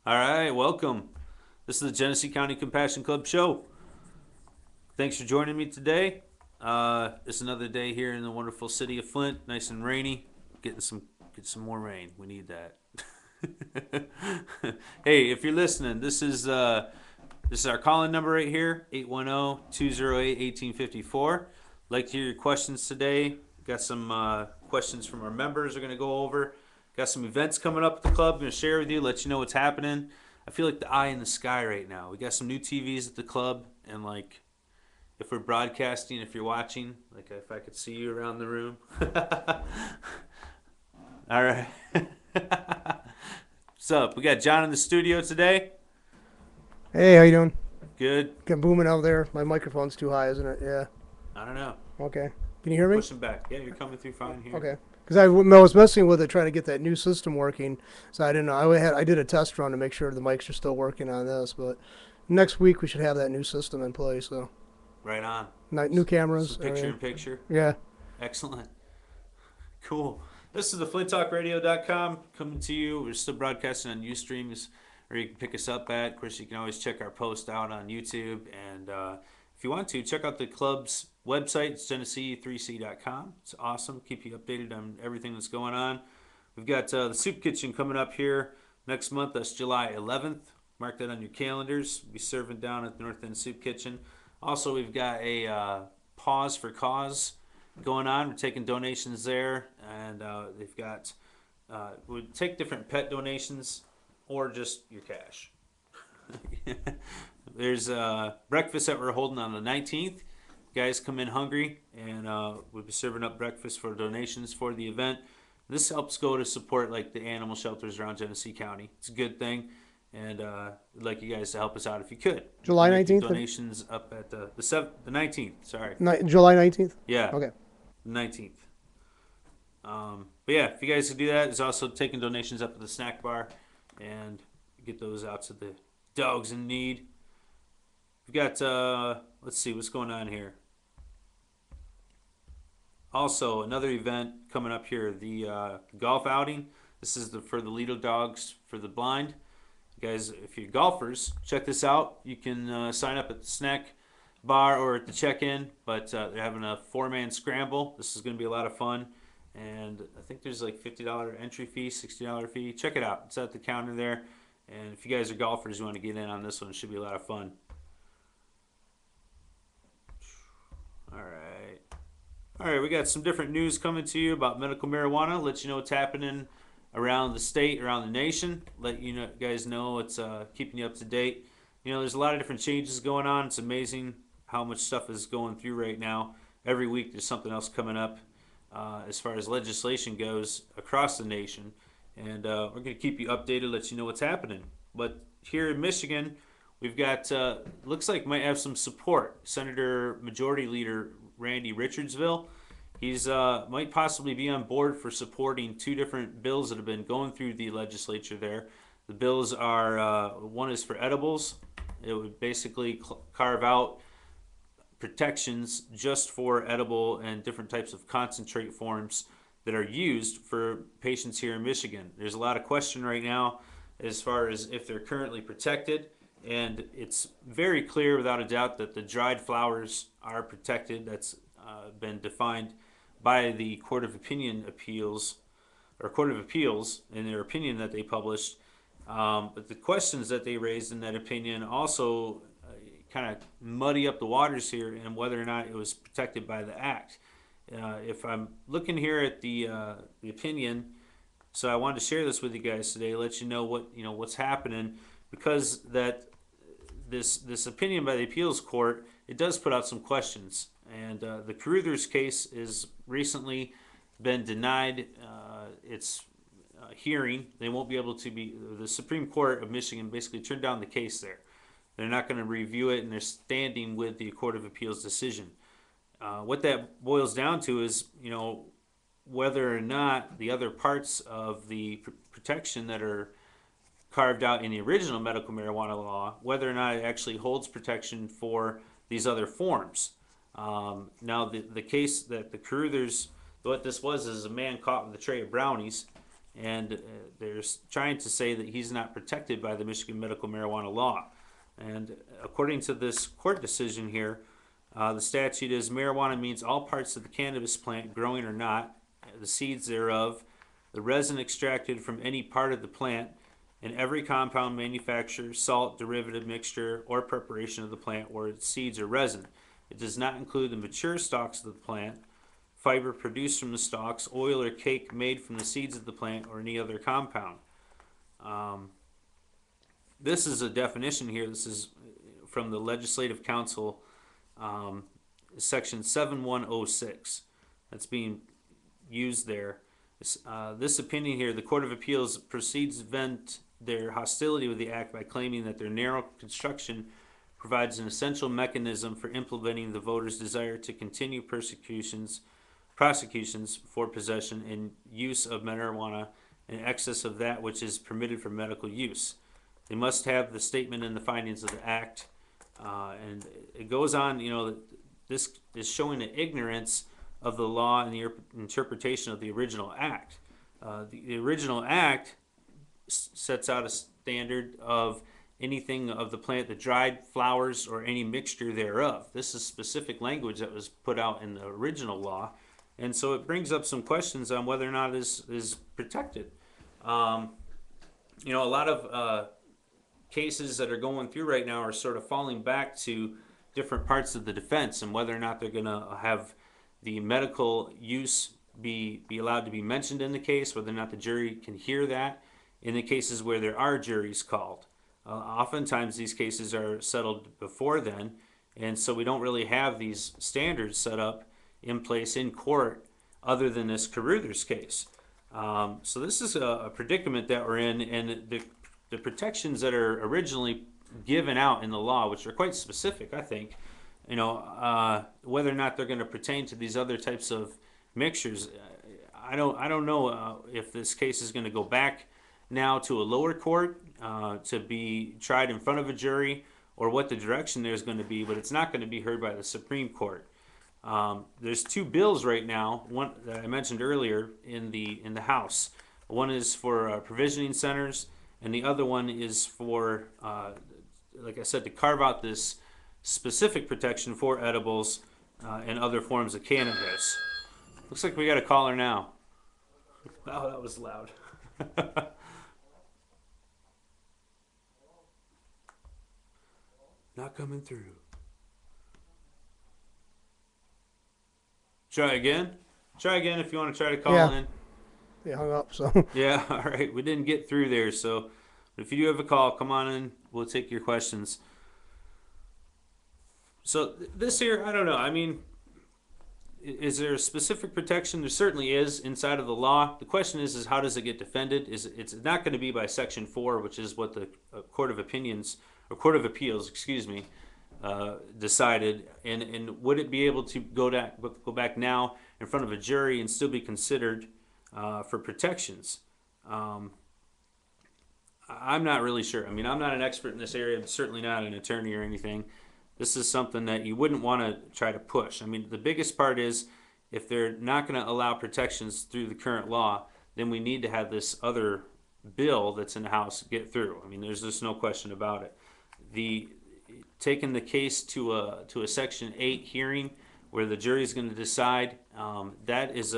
All right, welcome. This is the Genesee County Compassion Club show. Thanks for joining me today. It's another day here in the wonderful city of Flint, nice and rainy. Get some more rain. We need that. Hey, if you're listening, this is our call-in number right here, 810-208-1854. Like to hear your questions today. Got some questions from our members we're going to go over. Got some events coming up at the club. I'm going to share with you, let you know what's happening. I feel like the eye in the sky right now. We got some new TVs at the club, and like if we're broadcasting, if you're watching, like if I could see you around the room. All right. What's up? We got John in the studio today. Hey, how you doing? Good. Got booming out there. My microphone's too high, isn't it? Yeah. I don't know. Okay. Can you hear me? Pushing back. Yeah, you're coming through fine here. Okay. Because I was messing with it trying to get that new system working, so I didn't know. I did a test run to make sure the mics are still working on this, but next week we should have that new system in place. So Right on. new cameras. Some picture in picture. Yeah. Excellent. Cool. This is the FlintTalkRadio.com coming to you. We're still broadcasting on Ustreams, or you can pick us up at. Of course, you can always check our post out on YouTube. And if you want to, check out the club's website. It's Genesee3C.com. It's awesome. Keep you updated on everything that's going on. We've got the Soup Kitchen coming up here next month. That's July 11th. Mark that on your calendars. We'll be serving down at the North End Soup Kitchen. Also, we've got a Pause for Cause going on. We're taking donations there, and they've got we take different pet donations or just your cash. There's breakfast that we're holding on the 19th. Guys come in hungry, and we'll be serving up breakfast for donations for the event. This helps go to support like the animal shelters around Genesee County. It's a good thing, and we'd like you guys to help us out if you could. July Make the 19th? donations up at the 19th. Sorry, July 19th? yeah, Okay. 19th. But yeah, if you guys could do that, it's also taking donations up at the snack bar and get those out to the dogs in need. We've got, let's see what's going on here. Also, another event coming up here, the golf outing. This is for the Lido Dogs for the Blind. You guys, if you're golfers, check this out. You can sign up at the snack bar or at the check-in, but they're having a four-man scramble. This is going to be a lot of fun, and I think there's like $50 entry fee, $60 fee. Check it out. It's at the counter there, and if you guys are golfers, you want to get in on this one, it should be a lot of fun. All right. All right, we got some different news coming to you about medical marijuana. Let you know what's happening around the state, around the nation. Let you know, guys know it's keeping you up to date. You know, there's a lot of different changes going on. It's amazing how much stuff is going through right now. Every week there's something else coming up as far as legislation goes across the nation. And we're going to keep you updated, let you know what's happening. But here in Michigan, we've got, looks like might have some support. Senator Majority Leader Randy Richardsville, he's might possibly be on board for supporting two different bills that have been going through the legislature there. The bills are, one is for edibles. It would basically carve out protections just for edible and different types of concentrate forms that are used for patients here in Michigan. There's a lot of question right now as far as if they're currently protected, and it's very clear without a doubt that the dried flowers are protected. That's been defined by the Court of Appeals in their opinion that they published. But the questions that they raised in that opinion also kind of muddy up the waters here and whether or not it was protected by the act. If I'm looking here at the opinion, so I wanted to share this with you guys today, let you know what's happening, because that this opinion by the appeals court, it does put out some questions, and the Caruthers case is recently been denied its hearing. They won't be able to be. The Supreme Court of Michigan basically turned down the case there. They're not going to review it, and they're standing with the Court of Appeals decision. What that boils down to is, whether or not the other parts of the protection that are carved out in the original medical marijuana law, whether or not it actually holds protection for these other forms. Now, the case that the Caruthers, what this was is a man caught with a tray of brownies, and they're trying to say that he's not protected by the Michigan medical marijuana law. And according to this court decision here, the statute is marijuana means all parts of the cannabis plant, growing or not, the seeds thereof, the resin extracted from any part of the plant, and every compound, manufacture, salt, derivative, mixture, or preparation of the plant or its seeds or resin. It does not include the mature stalks of the plant, fiber produced from the stalks, oil or cake made from the seeds of the plant, or any other compound. This is a definition here. This is from the Legislative Council, section 7106. That's being used there. This opinion here, the Court of Appeals proceeds to vent their hostility with the act by claiming that their narrow construction provides an essential mechanism for implementing the voters' desire to continue prosecutions for possession and use of marijuana in excess of that which is permitted for medical use. They must have the statement and the findings of the act. And it goes on, this is showing an ignorance of the law and the interpretation of the original act. The original act sets out a standard of anything of the plant, the dried flowers or any mixture thereof. This is specific language that was put out in the original law, and so it brings up some questions on whether or not it is protected. A lot of cases that are going through right now are sort of falling back to different parts of the defense and whether or not they're going to have the medical use be allowed to be mentioned in the case, whether or not the jury can hear that in the cases where there are juries called. Oftentimes these cases are settled before then, and so we don't really have these standards set up in place in court other than this Carruthers case. So this is a predicament that we're in, and the protections that are originally given out in the law, which are quite specific, I think, whether or not they're going to pertain to these other types of mixtures, I don't know if this case is going to go back now to a lower court to be tried in front of a jury, or what the direction there is going to be, but it's not going to be heard by the Supreme Court. There's two bills right now, one that I mentioned earlier in the House. One is for provisioning centers, and the other one is for, like I said, to carve out this specific protection for edibles and other forms of cannabis. Looks like we got a caller now. Wow, that was loud. Not coming through. Try again. Try again if you want to try to call in. They hung up, so. Yeah, all right. We didn't get through there, so if you do have a call, come on in. We'll take your questions. So this here, I don't know. I mean, is there a specific protection? There certainly is inside of the law. The question is how does it get defended? It's not going to be by Section 4, which is what the Court of Appeals, decided. And would it be able to go back now in front of a jury and still be considered for protections? I'm not really sure. I mean, I'm not an expert in this area. I'm certainly not an attorney or anything. This is something that you wouldn't want to try to push. I mean, the biggest part is if they're not going to allow protections through the current law, then we need to have this other bill that's in the House get through. I mean, there's just no question about it. Taking the case to a Section 8 hearing where the jury is going to decide, that is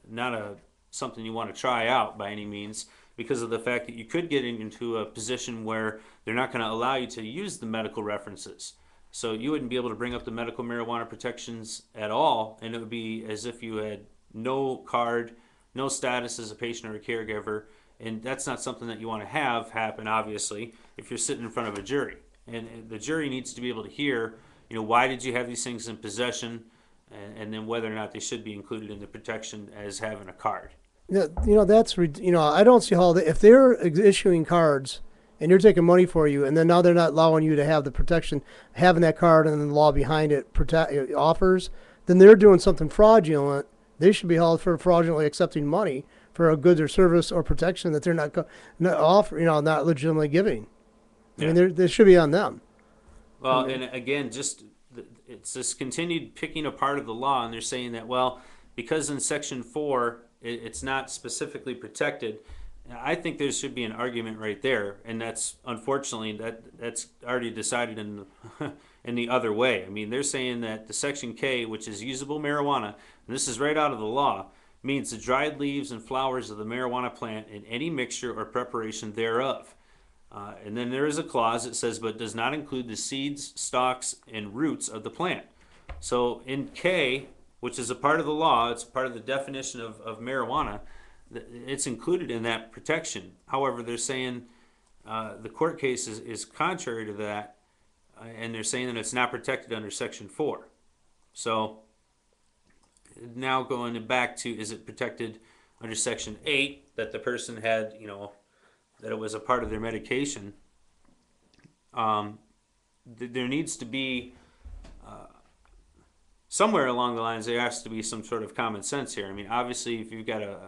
not something you want to try out by any means, because of the fact that you could get into a position where they're not going to allow you to use the medical references. So you wouldn't be able to bring up the medical marijuana protections at all, and it would be as if you had no card, no status as a patient or a caregiver, and that's not something that you want to have happen, obviously, if you're sitting in front of a jury. And the jury needs to be able to hear, why did you have these things in possession, and then whether or not they should be included in the protection as having a card. Yeah, I don't see how if they're issuing cards and you're taking money for you, and then now they're not allowing you to have the protection, having that card and then the law behind it offers, then they're doing something fraudulent. They should be held for fraudulently accepting money for a goods or service or protection that they're not offering, not legitimately giving. Yeah. I mean, they should be on them. Well, and again, it's this continued picking apart of the law, and they're saying that, well, because in Section 4 it's not specifically protected, I think there should be an argument right there, and that's unfortunately that's already decided in the, in the other way. I mean, they're saying that the Section K, which is usable marijuana, and this is right out of the law, means the dried leaves and flowers of the marijuana plant in any mixture or preparation thereof. And then there is a clause that says, but does not include the seeds, stalks, and roots of the plant. So in K, which is a part of the law, it's part of the definition of marijuana, it's included in that protection. However, they're saying the court case is contrary to that, and they're saying that it's not protected under Section 4. So now going back to, is it protected under Section 8 that the person had, that it was a part of their medication? There needs to be somewhere along the lines there has to be some sort of common sense here. I mean, obviously, if you've got a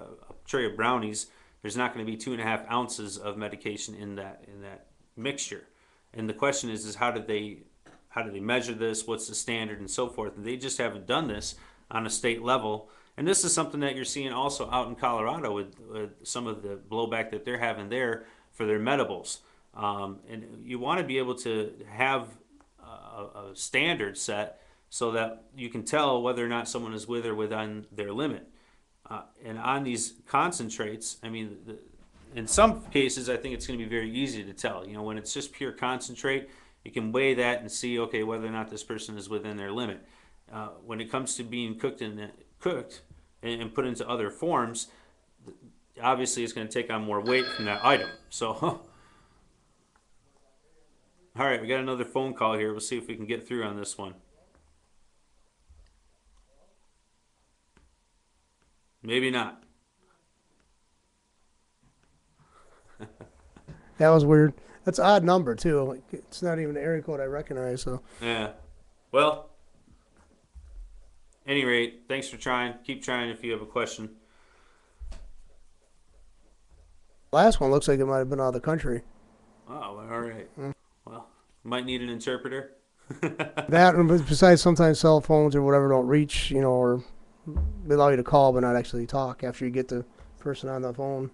tray of brownies, there's not going to be 2.5 ounces of medication in that mixture. And the question is how do they measure this? What's the standard and so forth? And they just haven't done this on a state level. And this is something that you're seeing also out in Colorado with some of the blowback that they're having there for their medibles. And you want to be able to have a standard set so that you can tell whether or not someone is with or within their limit. And on these concentrates, I mean, in some cases, I think it's going to be very easy to tell. When it's just pure concentrate, you can weigh that and see, okay, whether or not this person is within their limit. When it comes to being cooked and put into other forms, obviously it's going to take on more weight from that item. So, all right, we got another phone call here. We'll see if we can get through on this one. Maybe not. That was weird. That's an odd number too. Like, it's not even an area code I recognize. So Yeah. Well, any rate, thanks for trying. Keep trying if you have a question. last one looks like it might have been out of the country. Oh, all right. Well, might need an interpreter. That, and besides, sometimes cell phones or whatever don't reach, or they allow you to call but not actually talk after you get the person on the phone.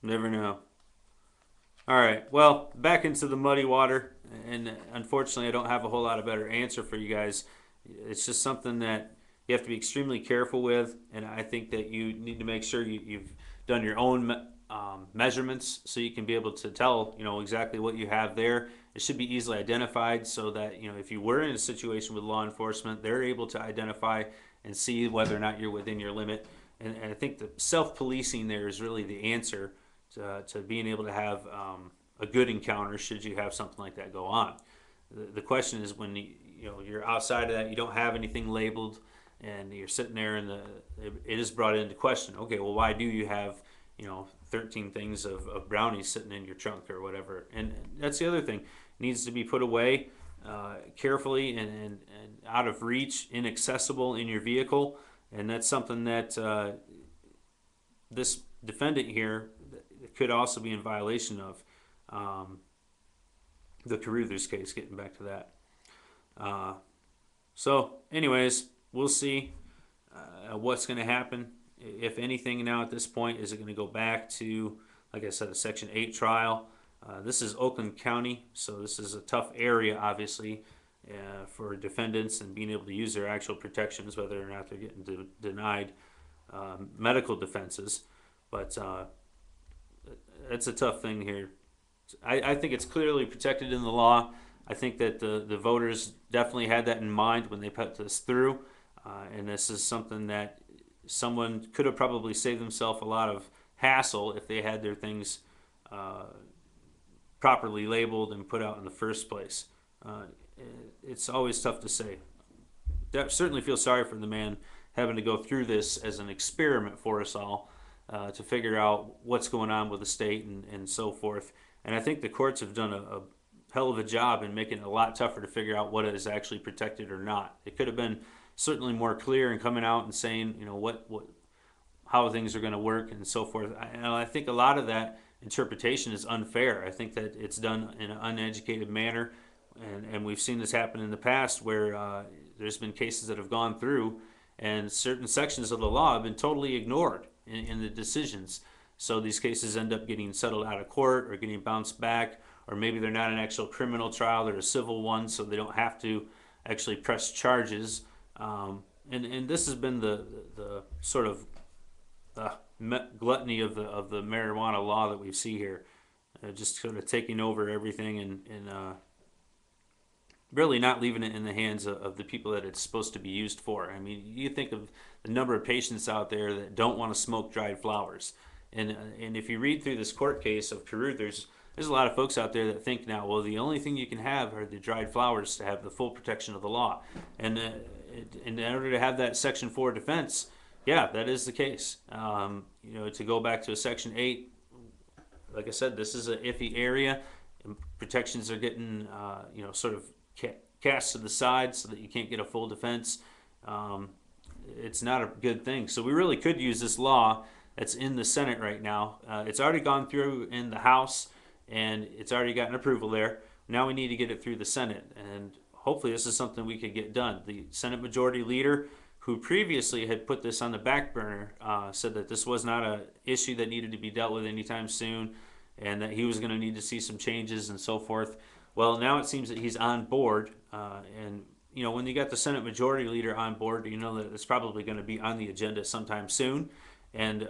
Never know. All right. Well, back into the muddy water, and unfortunately, I don't have a whole lot of better answer for you guys. It's just something that you have to be extremely careful with, and I think that you need to make sure you've done your own measurements so you can be able to tell, exactly what you have there. It should be easily identified so that, if you were in a situation with law enforcement, they're able to identify and see whether or not you're within your limit. And I think the self-policing there is really the answer to being able to have a good encounter should you have something like that go on. The question is when you're outside of that, you don't have anything labeled, and you're sitting there, and it is brought into question. Okay, well, why do you have 13 things of brownies sitting in your trunk or whatever? And that's the other thing. It needs to be put away carefully and out of reach, inaccessible in your vehicle. And that's something that this defendant here could also be in violation of. The Caruthers case, getting back to that. So anyways, we'll see what's going to happen. If anything now at this point, is it going to go back to, like I said, a Section 8 trial? This is Oakland County, so this is a tough area, obviously, for defendants and being able to use their actual protections, whether or not they're getting denied medical defenses. But it's a tough thing here. I think it's clearly protected in the law. I think that the voters definitely had that in mind when they put this through. And this is something that someone could have probably saved themselves a lot of hassle if they had their things properly labeled and put out in the first place. It's always tough to say. Certainly feel sorry for the man having to go through this as an experiment for us all to figure out what's going on with the state and so forth. And I think the courts have done a hell of a job in making it a lot tougher to figure out what is actually protected or not. It could have been certainly more clear in coming out and saying, how things are going to work and so forth. And I think a lot of that interpretation is unfair. I think that it's done in an uneducated manner, and we've seen this happen in the past where there's been cases that have gone through and certain sections of the law have been totally ignored in the decisions. So these cases end up getting settled out of court or getting bounced back, or maybe they're not an actual criminal trial, they're a civil one, so they don't have to actually press charges. And this has been the sort of gluttony of the marijuana law that we see here, just sort of taking over everything and really not leaving it in the hands of the people that it's supposed to be used for. I mean, you think of the number of patients out there that don't want to smoke dried flowers, and if you read through this court case of Peru, there's a lot of folks out there that think now, well, the only thing you can have are the dried flowers to have the full protection of the law, and in order to have that Section 4 defense, yeah, that is the case. To go back to a Section 8, like I said, this is an iffy area. Protections are getting, sort of cast to the side so that you can't get a full defense. It's not a good thing. So we really could use this law that's in the Senate right now. It's already gone through in the House, and it's already gotten approval there. Now we need to get it through the Senate, and hopefully this is something we could get done. The Senate Majority Leader, who previously had put this on the back burner, said that this was not an issue that needed to be dealt with anytime soon, and that he was going to need to see some changes and so forth. Well, now it seems that he's on board, and when you got the Senate Majority Leader on board, you know that it's probably going to be on the agenda sometime soon, and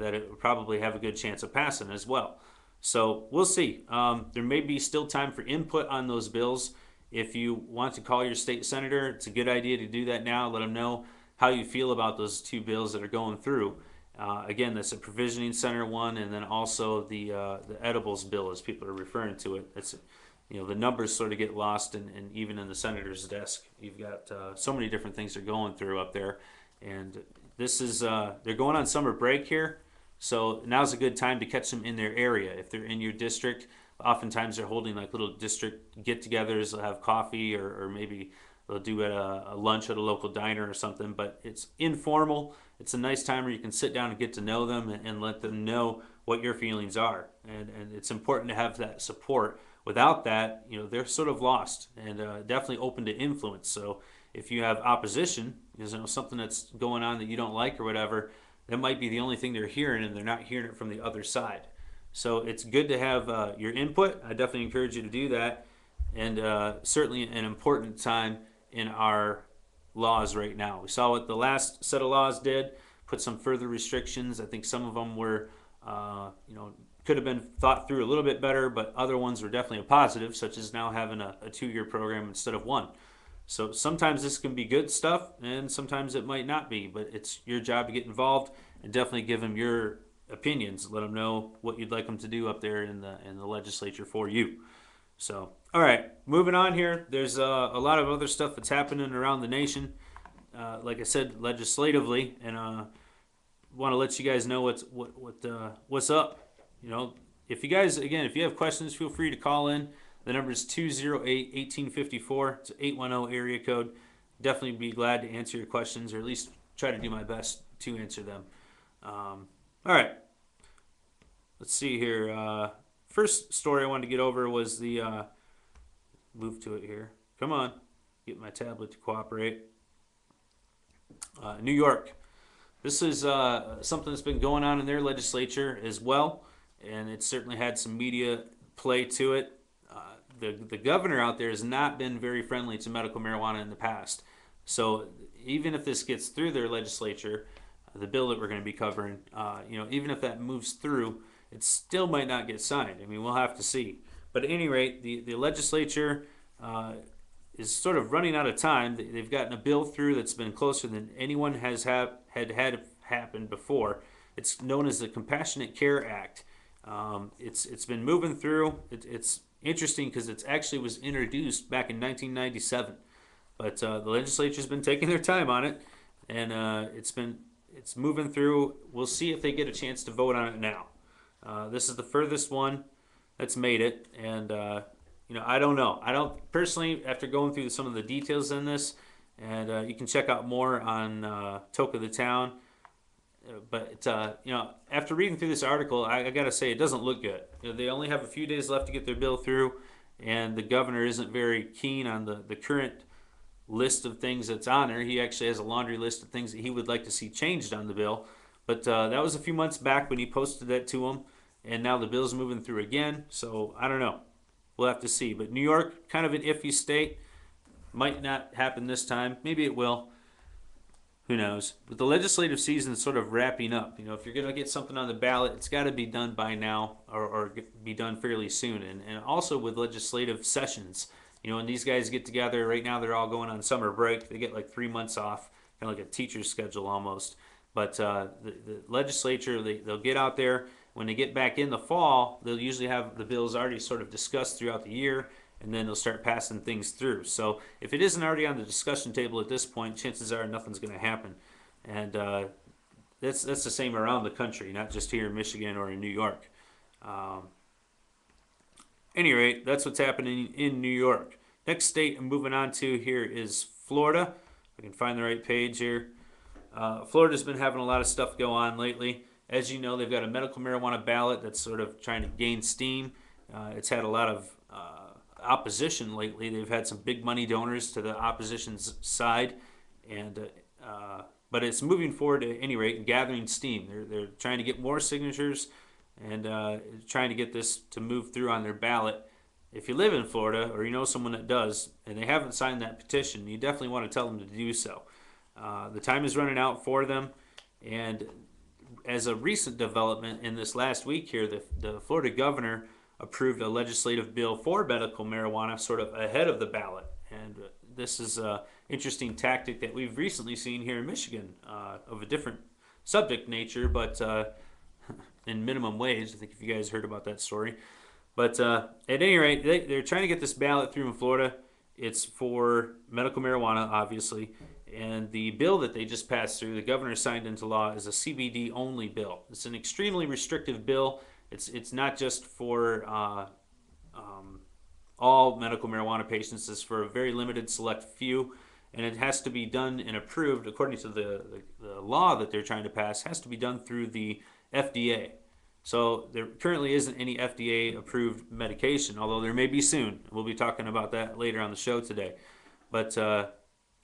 that it would probably have a good chance of passing as well. So we'll see. There may be still time for input on those bills. If you want to call your state senator, it's a good idea to do that now. Let them know how you feel about those two bills that are going through. Again, that's a provisioning center one, and then also the edibles bill, as people are referring to it. It's the numbers sort of get lost, and even in the senator's desk, you've got so many different things they're going through up there, and this is they're going on summer break here, so now's a good time to catch them in their area. If they're in your district, oftentimes they're holding like little district get-togethers. They'll have coffee, or maybe they'll do a lunch at a local diner or something, but it's informal. It's a nice time where you can sit down and get to know them and let them know what your feelings are, and it's important to have that support. Without that, they're sort of lost, and definitely open to influence. So if you have opposition, something that's going on that you don't like or whatever, that might be the only thing they're hearing, and they're not hearing it from the other side. So it's good to have your input. I definitely encourage you to do that, and certainly an important time in our laws right now. We saw what the last set of laws did, put some further restrictions. I think some of them were, could have been thought through a little bit better, but other ones were definitely a positive, such as now having a 2-year program instead of one. So sometimes this can be good stuff, and sometimes it might not be, but it's your job to get involved and definitely give them your opinions. Let them know what you'd like them to do up there in the legislature for you. So, all right, moving on here. There's a lot of other stuff that's happening around the nation. Like I said, legislatively, and want to let you guys know what's up. If you guys, again, if you have questions, feel free to call in. The number is 208-1854. It's an 810 area code. Definitely be glad to answer your questions, or at least try to do my best to answer them. All right. Let's see here. First story I wanted to get over was the move to it here. Come on. Get my tablet to cooperate. New York. This is something that's been going on in their legislature as well, and it's certainly had some media play to it. The governor out there has not been very friendly to medical marijuana in the past. So even if this gets through their legislature, the bill that we're going to be covering, even if that moves through, it still might not get signed. I mean, we'll have to see. But at any rate, the legislature is sort of running out of time. They've gotten a bill through that's been closer than anyone had happened before. It's known as the Compassionate Care Act. It's been moving through. It's interesting because it actually was introduced back in 1997, but the legislature's been taking their time on it, and it's moving through. We'll see if they get a chance to vote on it now. This is the furthest one that's made it, and I don't know. I don't personally, after going through some of the details in this, and you can check out more on Toke the Town. But after reading through this article, I gotta say it doesn't look good. They only have a few days left to get their bill through, and the governor isn't very keen on the current list of things that's on there. He actually has a laundry list of things that he would like to see changed on the bill. But that was a few months back when he posted that to him, and now the bill's moving through again. So I don't know. We'll have to see. But New York, kind of an iffy state. Might not happen this time. Maybe it will. Who knows? But the legislative season is sort of wrapping up. If you're going to get something on the ballot, it's got to be done by now or be done fairly soon. And also with legislative sessions, when these guys get together, right now they're all going on summer break. They get like 3 months off, kind of like a teacher's schedule almost. But the legislature, they'll get out there. When they get back in the fall, they'll usually have the bills already sort of discussed throughout the year, and then they'll start passing things through. So if it isn't already on the discussion table at this point, chances are nothing's going to happen. And that's the same around the country, not just here in Michigan or in New York. Any rate, that's what's happening in New York. Next state I'm moving on to here is Florida. If I can find the right page here. Florida's been having a lot of stuff go on lately. As you know, they've got a medical marijuana ballot that's sort of trying to gain steam. It's had a lot of opposition lately. They've had some big money donors to the opposition's side, and but it's moving forward at any rate and gathering steam. They're trying to get more signatures and trying to get this to move through on their ballot. If you live in Florida or you know someone that does and they haven't signed that petition, you definitely want to tell them to do so. The time is running out for them, and as a recent development in this last week here, the Florida governor approved a legislative bill for medical marijuana sort of ahead of the ballot. And this is an interesting tactic that we've recently seen here in Michigan of a different subject nature, but in minimum wage. I think if you guys heard about that story. But at any rate, they're trying to get this ballot through in Florida. It's for medical marijuana, obviously. And the bill that they just passed through, the governor signed into law, is a CBD only bill. It's an extremely restrictive bill. It's not just for all medical marijuana patients. It's for a very limited select few, and it has to be done and approved according to the law that they're trying to pass. Has to be done through the FDA. So there currently isn't any FDA approved medication, although there may be soon. We'll be talking about that later on the show today. But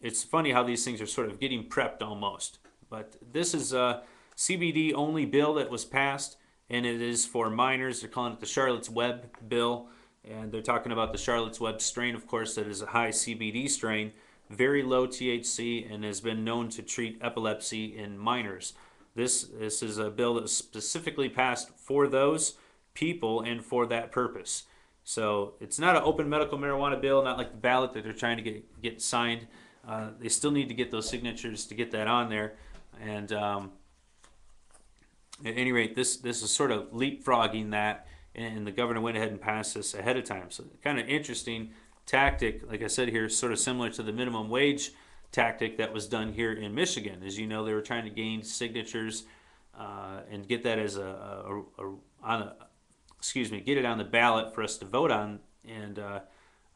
it's funny how these things are sort of getting prepped almost. But this is a CBD only bill that was passed, and it is for minors. They're calling it the Charlotte's Web bill, and they're talking about the Charlotte's Web strain, of course, that is a high CBD strain, very low THC, and has been known to treat epilepsy in minors. This is a bill that was specifically passed for those people and for that purpose. So it's not an open medical marijuana bill, not like the ballot that they're trying to get signed. They still need to get those signatures to get that on there. And at any rate, this is sort of leapfrogging that, and the governor went ahead and passed this ahead of time. So kind of interesting tactic, like I said here, sort of similar to the minimum wage tactic that was done here in Michigan. As you know, they were trying to gain signatures and get that as get it on the ballot for us to vote on, and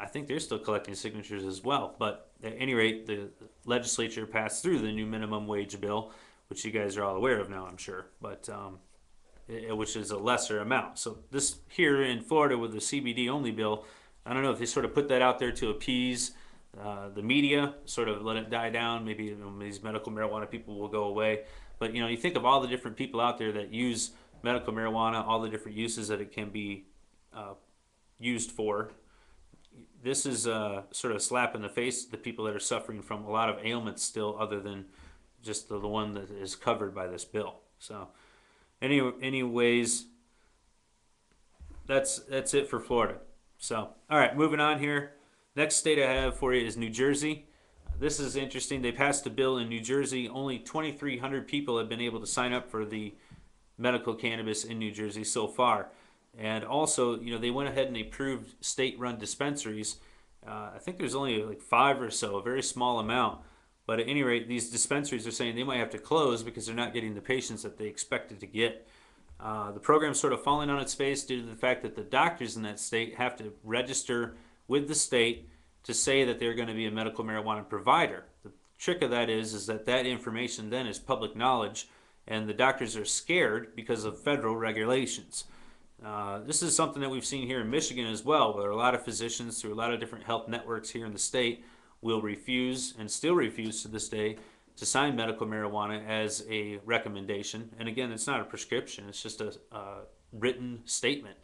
I think they're still collecting signatures as well. But at any rate, the legislature passed through the new minimum wage bill, which you guys are all aware of now, I'm sure, but which is a lesser amount. So this here in Florida with the CBD only bill, I don't know if they sort of put that out there to appease the media, sort of let it die down. Maybe these medical marijuana people will go away. But you think of all the different people out there that use medical marijuana, all the different uses that it can be used for. This is sort of a slap in the face to the people that are suffering from a lot of ailments still, other than just the one that is covered by this bill. So, anyways, that's it for Florida. So, all right, moving on here. Next state I have for you is New Jersey. This is interesting. They passed a bill in New Jersey. Only 2,300 people have been able to sign up for the medical cannabis in New Jersey so far. And also, they went ahead and approved state-run dispensaries. I think there's only like 5 or so, a very small amount. But at any rate, these dispensaries are saying they might have to close because they're not getting the patients that they expected to get. The program's sort of falling on its face due to the fact that the doctors in that state have to register with the state to say that they're going to be a medical marijuana provider. The trick of that is that information then is public knowledge, and the doctors are scared because of federal regulations. This is something that we've seen here in Michigan as well, where a lot of physicians through a lot of different health networks here in the state will refuse, and still refuse to this day, to sign medical marijuana as a recommendation. And again, it's not a prescription; it's just a written statement.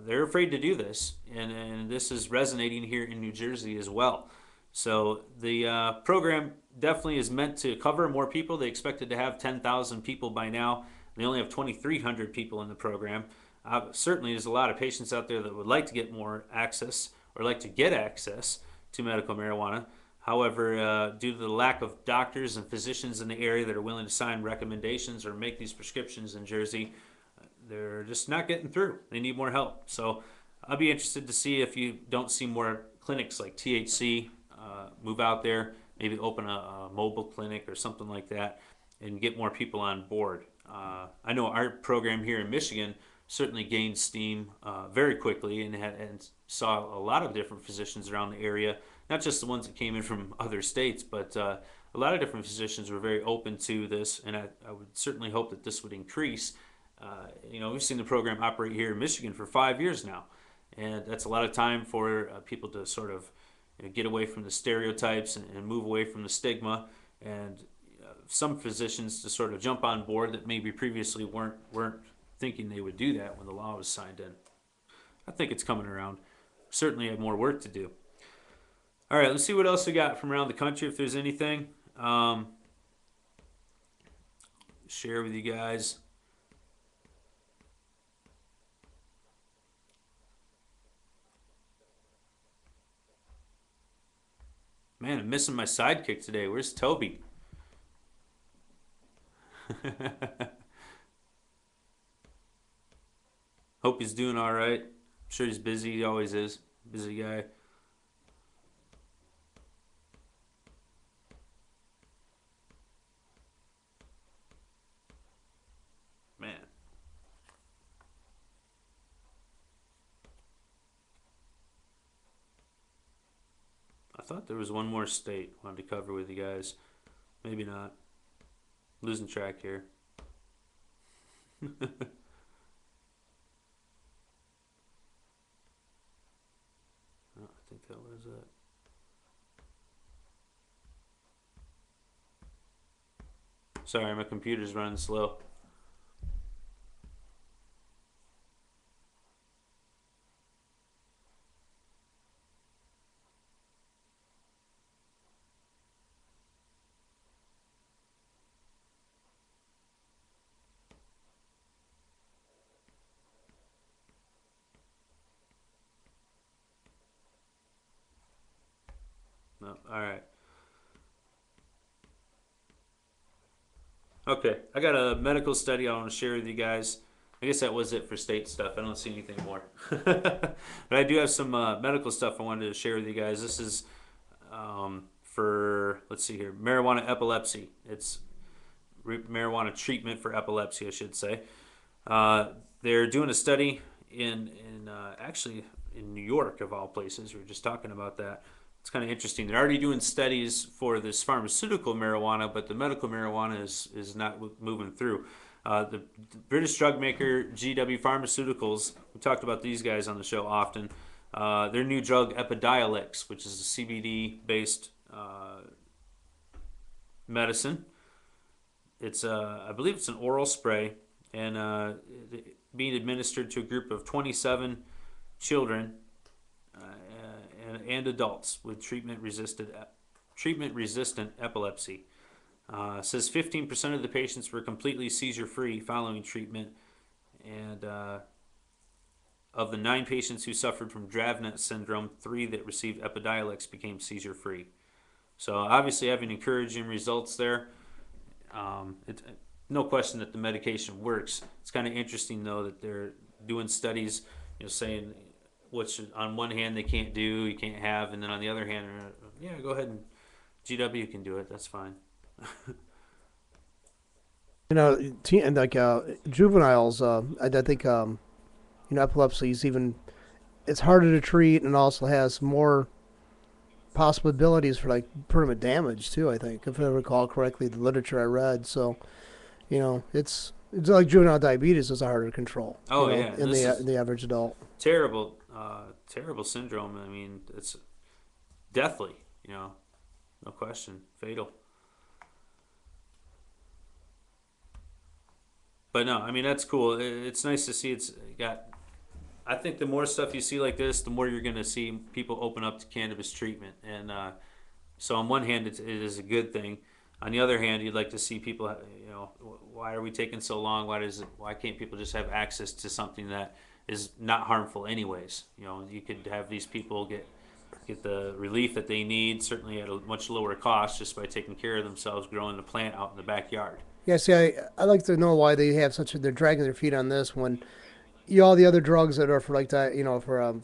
They're afraid to do this, and this is resonating here in New Jersey as well. So the program definitely is meant to cover more people. They expected to have 10,000 people by now. They only have 2,300 people in the program. Certainly, there's a lot of patients out there that would like to get more access or like to get access to medical marijuana. However, due to the lack of doctors and physicians in the area that are willing to sign recommendations or make these prescriptions in Jersey, they're just not getting through. They need more help. So I'll be interested to see if you don't see more clinics like THC move out there, maybe open a mobile clinic or something like that, and get more people on board. I know our program here in Michigan certainly gained steam very quickly and saw a lot of different physicians around the area, not just the ones that came in from other states, but a lot of different physicians were very open to this, and I would certainly hope that this would increase. We've seen the program operate here in Michigan for 5 years now, and that's a lot of time for people to sort of get away from the stereotypes and move away from the stigma, and some physicians to sort of jump on board that maybe previously weren't thinking they would do that when the law was signed in. I think it's coming around. Certainly have more work to do. All right, let's see what else we got from around the country. If there's anything, share with you guys. Man, I'm missing my sidekick today. Where's Toby? Hope he's doing all right. I'm sure he's busy. He always is. Busy guy. Man. I thought there was one more state I wanted to cover with you guys. Maybe not. Losing track here. Oh, I think that was it. Sorry, my computer's running slow. No, all right. Okay, I got a medical study I want to share with you guys. I guess that was it for state stuff. I don't see anything more. But I do have some medical stuff I wanted to share with you guys. This is for, let's see here, marijuana epilepsy. It's marijuana treatment for epilepsy, I should say. They're doing a study in actually in New York, of all places. We were just talking about that. It's kind of interesting. They're already doing studies for this pharmaceutical marijuana, but the medical marijuana is not moving through. The British drug maker GW Pharmaceuticals, we talked about these guys on the show often. Their new drug Epidiolex, which is a CBD-based medicine. It's I believe it's an oral spray, and being administered to a group of 27 children and adults with treatment-resistant epilepsy. Says 15% of the patients were completely seizure-free following treatment, and of the 9 patients who suffered from Dravet syndrome, 3 that received Epidiolex became seizure-free. So obviously having encouraging results there. No question that the medication works. It's kind of interesting though that they're doing studies, saying which on one hand they can't do, you can't have, and then on the other hand, yeah, go ahead and GW can do it. That's fine. And like juveniles, I think epilepsy is even it's harder to treat and also has more possibilities for like permanent damage too. I think, if I recall correctly, the literature I read. So, it's like juvenile diabetes is harder to control. Oh yeah, in the average adult. Terrible, terrible syndrome. I mean, it's deathly. No question, fatal. But no, I mean that's cool. It's nice to see it's got. I think the more stuff you see like this, the more you're going to see people open up to cannabis treatment. And so on one hand, it is a good thing. On the other hand, you'd like to see people. Why are we taking so long? Why can't people just have access to something that is not harmful anyways? You could have these people get the relief that they need, certainly at a much lower cost, just by taking care of themselves, growing the plant out in the backyard. Yeah, see, I like to know why they have they're dragging their feet on this when all the other drugs that are for like that,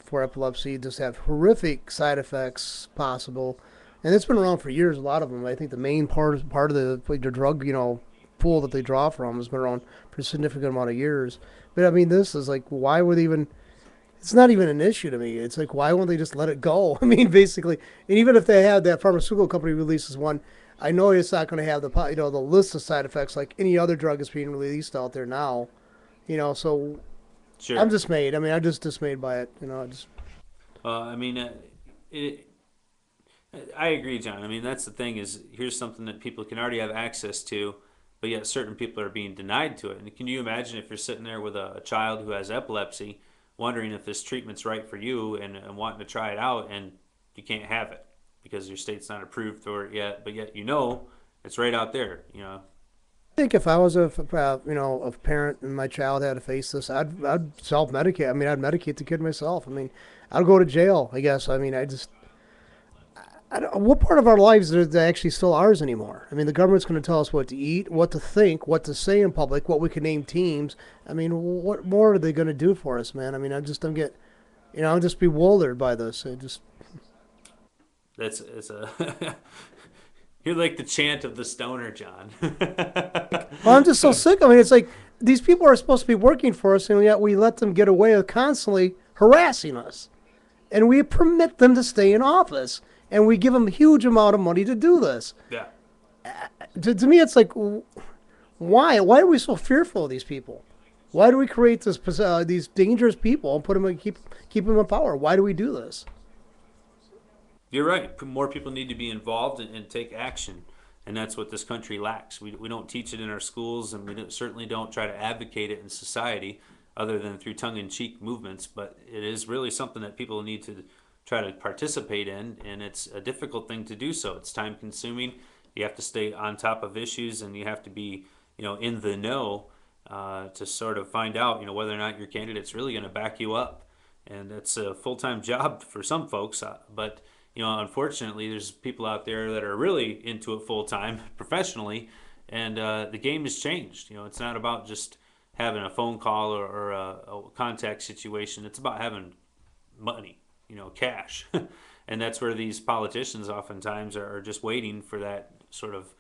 for epilepsy just have horrific side effects possible, and it's been around for years. A lot of them. I think the main part of the drug, pool that they draw from has been around for a significant amount of years. But I mean, this is like, why would they even? It's not even an issue to me. It's like, why won't they just let it go? I mean, basically, and even if they have that pharmaceutical company releases one, I know it's not going to have the list of side effects like any other drug is being released out there now. So I'm Sure. dismayed. I mean, I'm just dismayed by it. I just I mean, it, I agree, John. I mean, that's the thing is here's something that people can already have access to, but yet certain people are being denied to it. And can you imagine if you're sitting there with a child who has epilepsy, wondering if this treatment's right for you and wanting to try it out, and you can't have it because your state's not approved for it yet, but yet it's right out there. think if I was a parent and my child had to face this, I'd self medicate. I mean, I'd medicate the kid myself. I mean, I'd go to jail. I guess. I mean, I don't, what part of our lives is actually still ours anymore? I mean, the government's going to tell us what to eat, what to think, what to say in public, what we can name teams. I mean, what more are they going to do for us, man? I mean, I just don't get, I'm just bewildered by this. I just, That's it's a You're like the chant of the stoner, John. well, I'm just so sick. I mean, it's like these people are supposed to be working for us, and yet we let them get away with constantly harassing us, and we permit them to stay in office, and we give them a huge amount of money to do this. Yeah. To me, it's like, why? Why are we so fearful of these people? Why do we create these dangerous people and put them keep them in power? Why do we do this? You're right. More people need to be involved and take action, and that's what this country lacks. We don't teach it in our schools, and certainly don't try to advocate it in society, other than through tongue-in-cheek movements. But it is really something that people need to try to participate in, and it's a difficult thing to do so. It's time-consuming. You have to stay on top of issues, and you have to be, in the know to sort of find out, whether or not your candidate's really going to back you up. And it's a full-time job for some folks, but unfortunately, there's people out there that are really into it full time, professionally, and the game has changed. It's not about just having a phone call or a contact situation. It's about having money, cash, and that's where these politicians oftentimes are just waiting for that sort of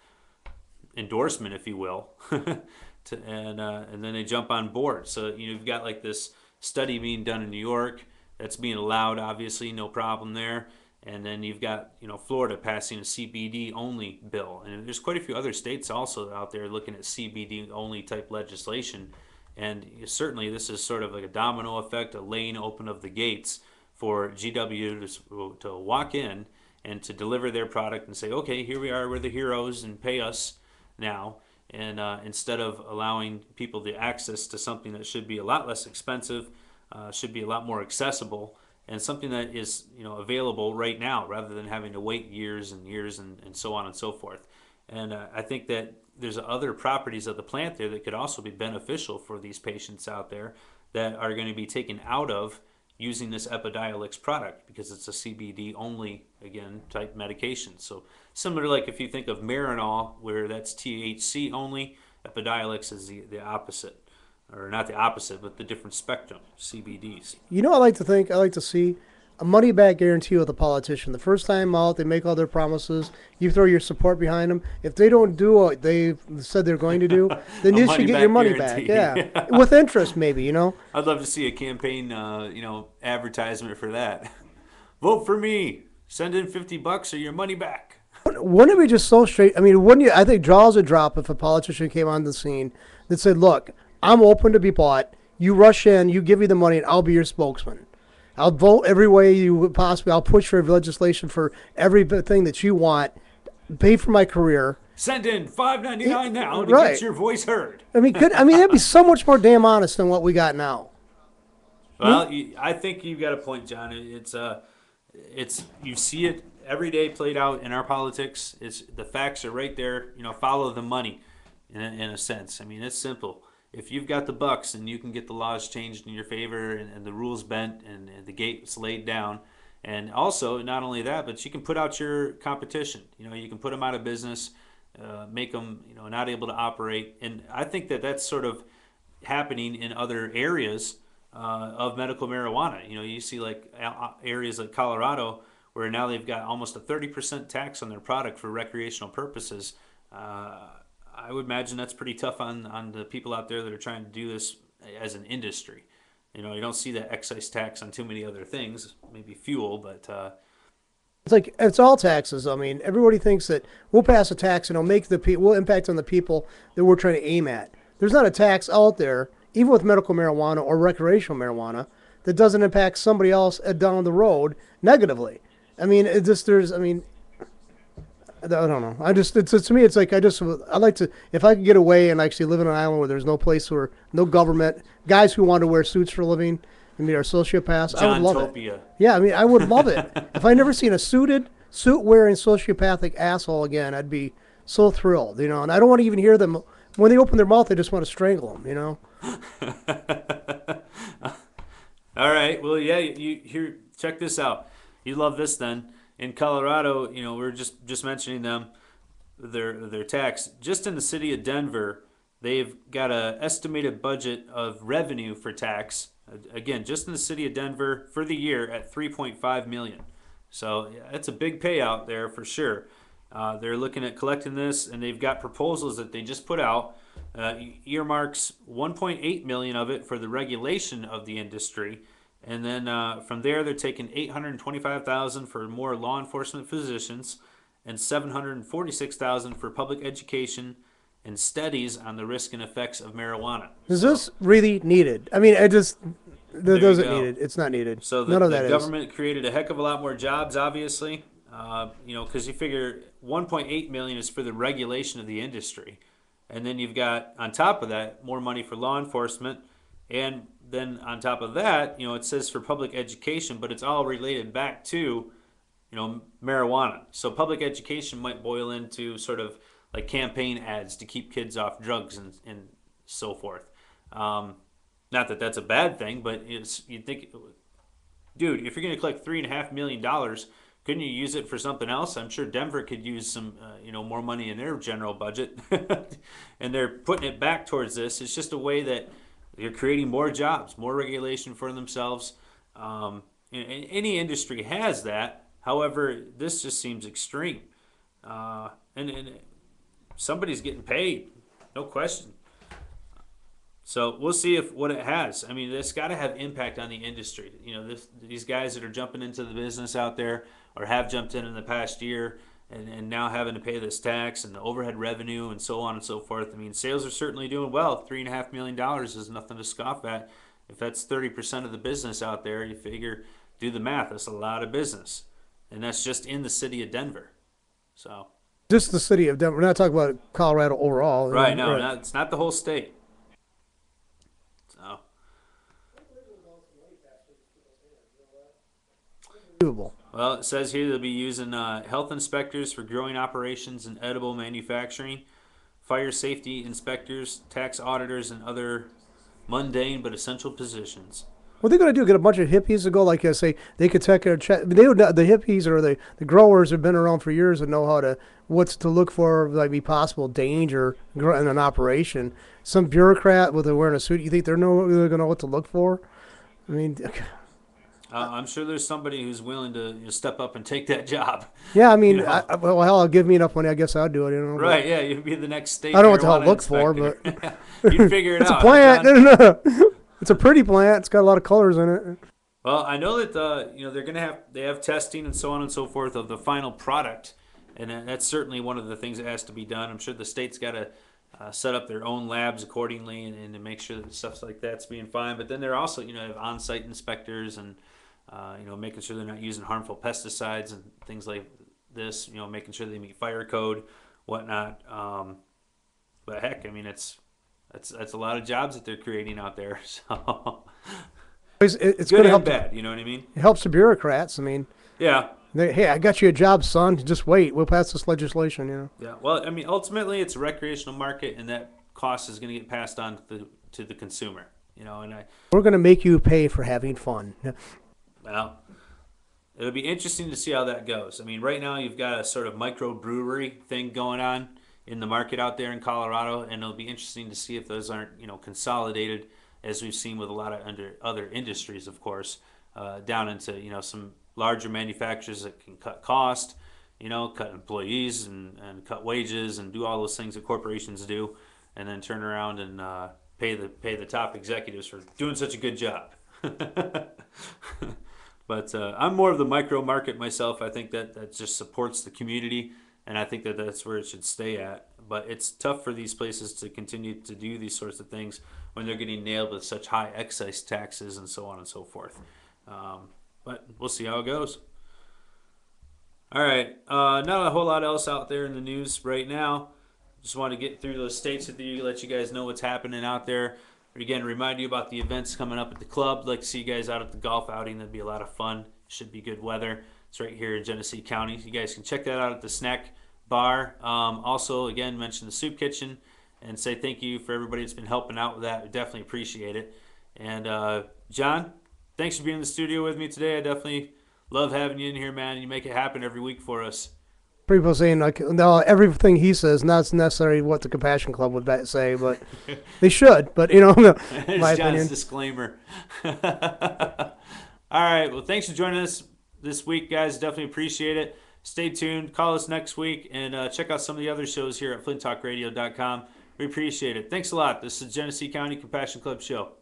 endorsement, if you will, and then they jump on board. So you've got like this study being done in New York that's being allowed, obviously, no problem there. And then you've got Florida passing a CBD only bill, and there's quite a few other states also out there looking at CBD only type legislation. And certainly this is sort of like a domino effect, a laying open of the gates for GW to walk in and to deliver their product and say, okay, here we are, we're the heroes, and pay us now. And instead of allowing people the access to something that should be a lot less expensive, should be a lot more accessible, and something that is available right now rather than having to wait years and years and so on and so forth. And I think that there's other properties of the plant there that could also be beneficial for these patients out there that are going to be taken out of using this Epidiolex product because it's a CBD only, again, type medication. So similar, like if you think of Marinol, where that's THC only, Epidiolex is the opposite. Or not the opposite, but the different spectrum, CBDs. I like to see a money back guarantee with a politician. The first time out, they make all their promises. You throw your support behind them. If they don't do what they said they're going to do, then you should get your money back. guarantee. Yeah, with interest, maybe. I'd love to see a campaign, advertisement for that. Vote for me. Send in $50 or your money back. Wouldn't it be just so straight? I mean, wouldn't you? I think jaws would drop if a politician came on the scene that said, "Look, I'm open to be bought. You rush in, you give me the money, and I'll be your spokesman. I'll vote every way you would possibly. I'll push for legislation for everything that you want, pay for my career, Send in $5.99 now to get Right. your voice heard. I mean, that'd be so much more damn honest than what we got now. I mean, Well, I think you've got a point, John. It's you see it every day played out in our politics. It's the facts are right there. Follow the money, in a sense. I mean, it's simple. If you've got the bucks and you can get the laws changed in your favor and the rules bent and the gates laid down, and also not only that, but you can put out your competition. You can put them out of business, make them not able to operate. And I think that that's sort of happening in other areas of medical marijuana. You see like areas like Colorado where now they've got almost a 30% tax on their product for recreational purposes. I would imagine that's pretty tough on the people out there that are trying to do this as an industry. You don't see that excise tax on too many other things, maybe fuel, but it's like it's all taxes. I mean, everybody thinks that we'll pass a tax and it'll make we'll impact on the people that we're trying to aim at. There's not a tax out there, even with medical marijuana or recreational marijuana, that doesn't impact somebody else down the road negatively. I mean, it just there's. I mean, I don't know. To me, it's like I like to, if I could get away and actually live in an island where there's no place where, no government, guys who want to wear suits for a living, I mean, are sociopaths, I would love it. Yeah, I mean, I would love it. If I never seen a suit wearing sociopathic asshole again, I'd be so thrilled, and I don't want to even hear them, when they open their mouth, they just want to strangle them, All right. Well, yeah, you here, check this out. You love this then. In Colorado, we're just mentioning them, their tax. Just in the city of Denver, they've got a estimated budget of revenue for tax. Again, just in the city of Denver for the year at 3.5 million. So yeah, that's a big payout there for sure. They're looking at collecting this, and they've got proposals that they just put out. Earmarks 1.8 million of it for the regulation of the industry. And then from there, they're taking 825,000 for more law enforcement positions, and 746,000 for public education and studies on the risk and effects of marijuana. Is this really needed? I mean, it doesn't need it. It's not needed. So None of that the is. government created a heck of a lot more jobs, obviously. Because you figure 1.8 million is for the regulation of the industry, and then you've got on top of that more money for law enforcement. And then on top of that, it says for public education, but it's all related back to, marijuana. So public education might boil into sort of like campaign ads to keep kids off drugs and so forth. Not that that's a bad thing, but you'd think, dude, if you're going to collect $3.5 million, couldn't you use it for something else? I'm sure Denver could use some, more money in their general budget, and they're putting it back towards this. It's just a way that they're creating more jobs, more regulation for themselves. Any industry has that. However, this just seems extreme. And somebody's getting paid, no question. So we'll see what it has. I mean, it's got to have impact on the industry. These guys that are jumping into the business out there or have jumped in the past year and now having to pay this tax and the overhead revenue and so on and so forth. I mean, sales are certainly doing well. $3.5 million is nothing to scoff at. If that's 30% of the business out there, you figure, do the math. That's a lot of business. And that's just in the city of Denver. So Just the city of Denver. We're not talking about Colorado overall. right, no, right. It's not the whole state. So Unbelievable. well, it says here they'll be using health inspectors for growing operations and edible manufacturing, fire safety inspectors, tax auditors, and other mundane but essential positions. What they're going to do? Get a bunch of hippies to go, like I say, they could take a check. They would. The hippies or the growers have been around for years and know what's to look for, like be possible danger in an operation. Some bureaucrat with wearing a suit, you think they're going to know what to look for? I mean, I'm sure there's somebody who's willing to step up and take that job. yeah. I mean, well, hell, I'll give me enough money. I guess I'd do it. Right? Yeah, you'd be the next state. I don't know what to look inspector. for, but you'd figure it it's out. a plant. No. It's a pretty plant. It's got a lot of colors in it. Well, I know that they have testing and so on and so forth of the final product, and that's certainly one of the things that has to be done. I'm sure the state's got to set up their own labs accordingly and to make sure that stuff like that's being fine. But then they're also have on-site inspectors and making sure they're not using harmful pesticides and things like this. Making sure they meet fire code, whatnot. But heck, I mean, that's a lot of jobs that they're creating out there. So It's good going to and help. bad, you know what I mean? It helps the bureaucrats. I mean, Yeah, hey, I got you a job, son. Just wait. We'll pass this legislation. yeah. Well, I mean, ultimately, it's a recreational market, and that cost is going to get passed on to the consumer. You know, and We're going to make you pay for having fun. well, it'll be interesting to see how that goes. I mean, right now you've got a sort of microbrewery thing going on in the market out there in Colorado, and it'll be interesting to see if those aren't, consolidated, as we've seen with a lot of other industries, of course, down into, some larger manufacturers that can cut cost, cut employees and cut wages and do all those things that corporations do, and then turn around and pay the top executives for doing such a good job. But I'm more of the micro market myself. I think that just supports the community, and I think that that's where it should stay at. But it's tough for these places to continue to do these sorts of things when they're getting nailed with such high excise taxes and so on and so forth. But we'll see how it goes. All right, not a whole lot else out there in the news right now. Just want to get through those states with you, let you guys know what's happening out there. Again, remind you about the events coming up at the club. I'd like to see you guys out at the golf outing. That'd be a lot of fun. Should be good weather. It's right here in Genesee County. You guys can check that out at the snack bar. Also, again, mention the soup kitchen and say thank you for everybody that's been helping out with that. We definitely appreciate it. And John, thanks for being in the studio with me today. I definitely love having you in here, man. You make it happen every week for us. People saying like, no, everything he says not necessarily what the Compassion Club would say, but they should. But no, It's my John's opinion. disclaimer. All right. Well, thanks for joining us this week, guys. Definitely appreciate it. Stay tuned. Call us next week and check out some of the other shows here at FlintTalkRadio.com. We appreciate it. Thanks a lot. This is the Genesee County Compassion Club Show.